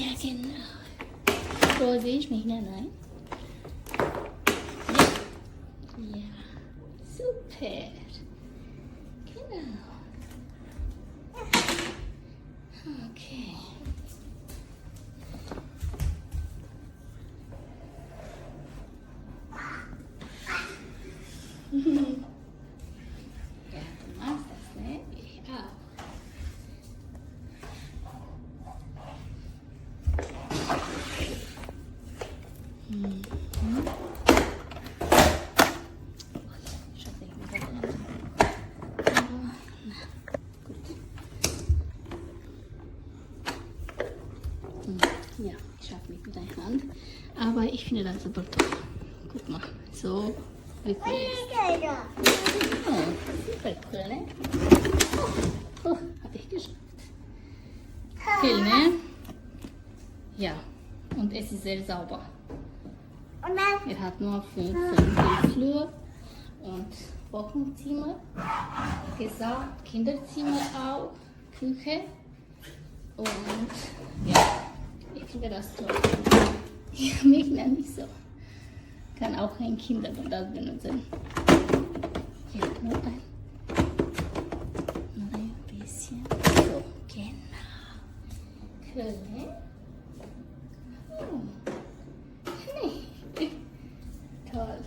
Ja, genau. So sehe ich mich, nein? Ja, super. Genau. Okay. Ja, du machst das, ne? Ich auch. Ich hoffe, ich bin dran. Aber, na, gut. Ja, ich schaffe mich mit der Hand. Aber ich finde das super toll. Guck mal, so wirklich. Oh, super cool, ne? Oh, habe ich geschafft. Viel, ne? Ja, und es ist sehr sauber. Er hat nur 5 Flur und Wohnzimmer, gesagt, Kinderzimmer auch, Küche und ja, ich finde das toll. Ich mich nicht so. Kann auch ein Kind das benutzen. Ja, nur ein bisschen. So, genau. Cool, ne? Oh. Nee. Toll.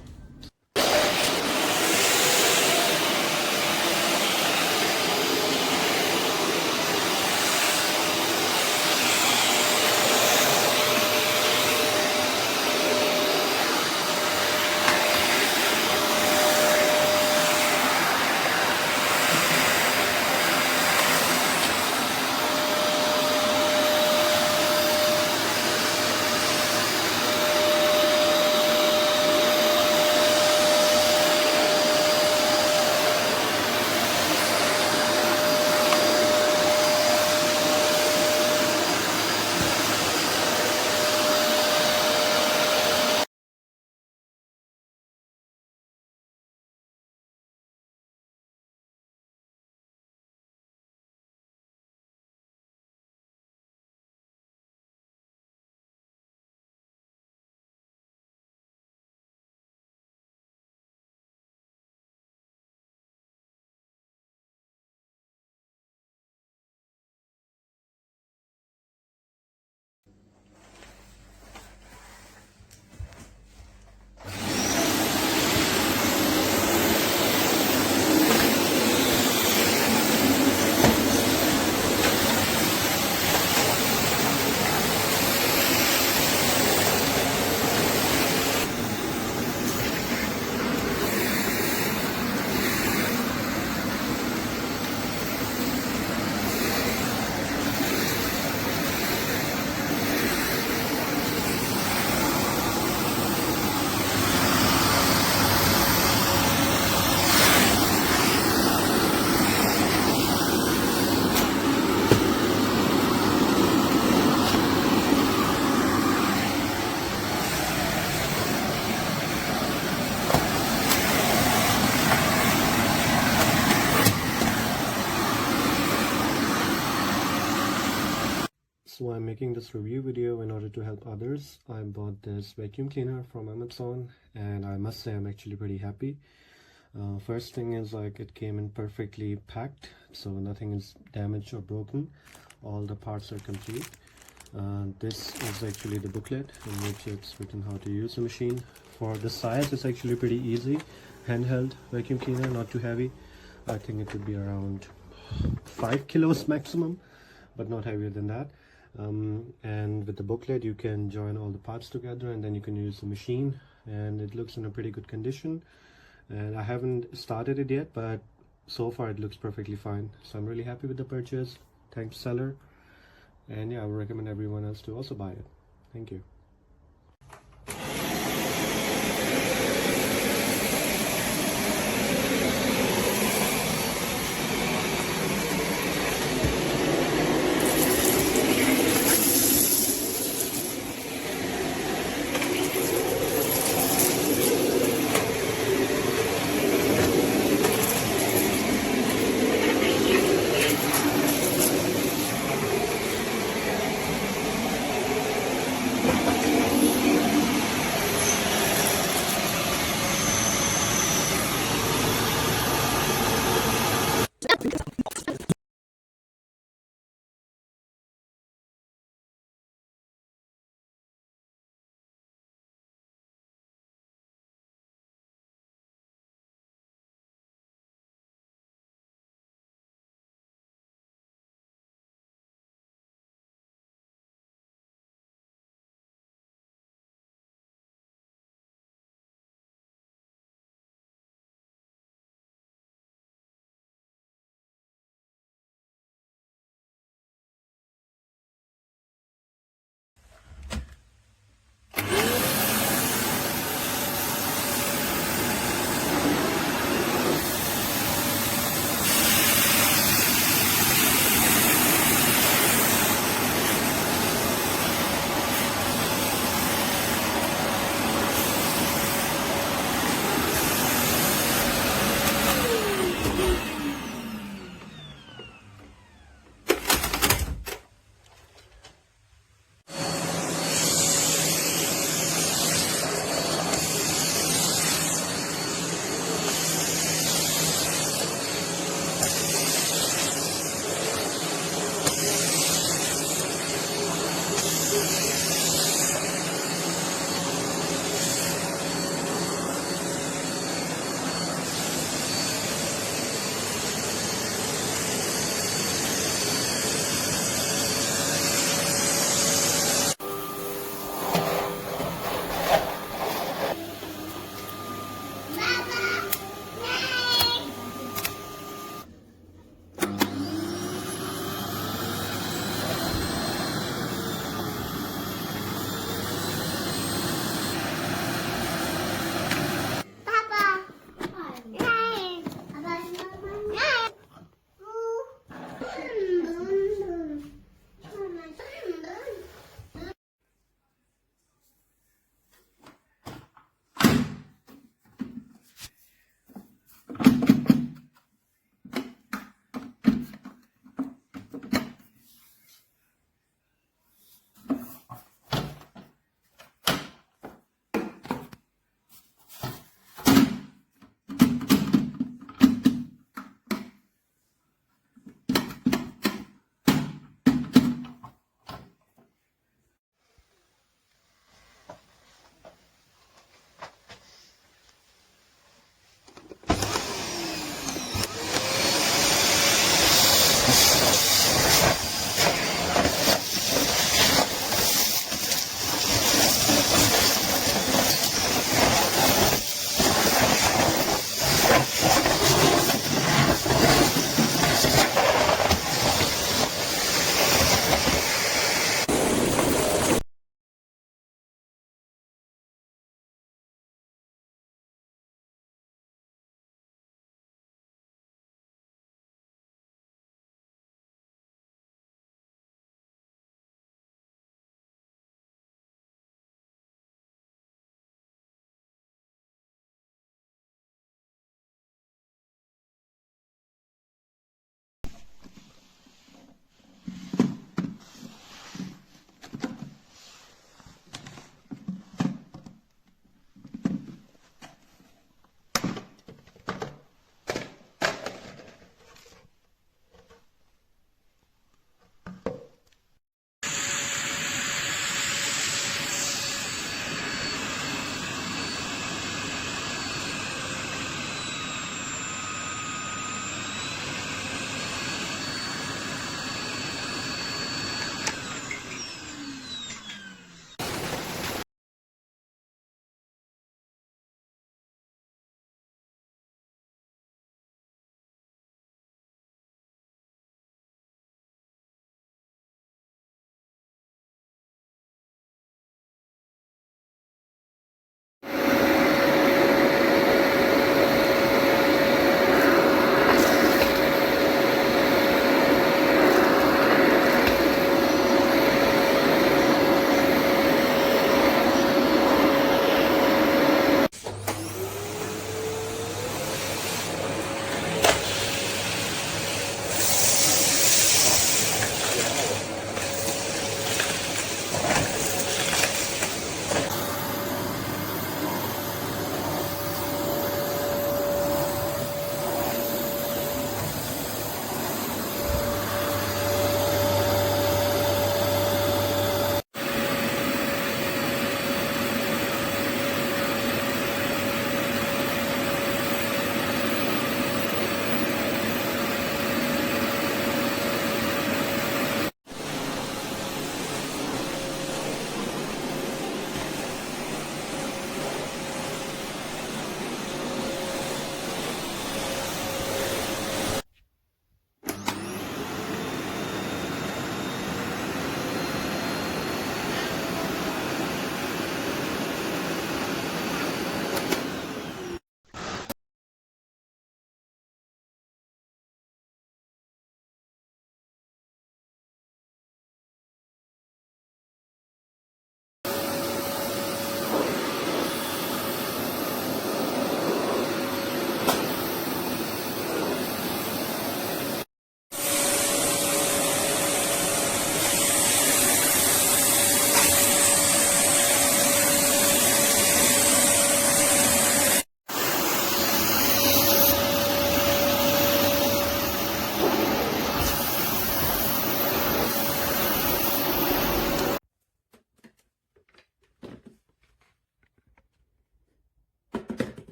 So I'm making this review video in order to help others. I bought this vacuum cleaner from Amazon and I must say I'm actually pretty happy. First thing is like it came in perfectly packed, so nothing is damaged or broken. All the parts are complete. This is actually the booklet in which it's written how to use the machine. For the size, it's actually pretty easy. Handheld vacuum cleaner, not too heavy. I think it would be around 5 kilos maximum, but not heavier than that. And with the booklet you can join all the parts together and then you can use the machine, and it looks in a pretty good condition. And I haven't started it yet, but so far it looks perfectly fine, so I'm really happy with the purchase. Thanks seller, and yeah, I would recommend everyone else to also buy it. Thank you.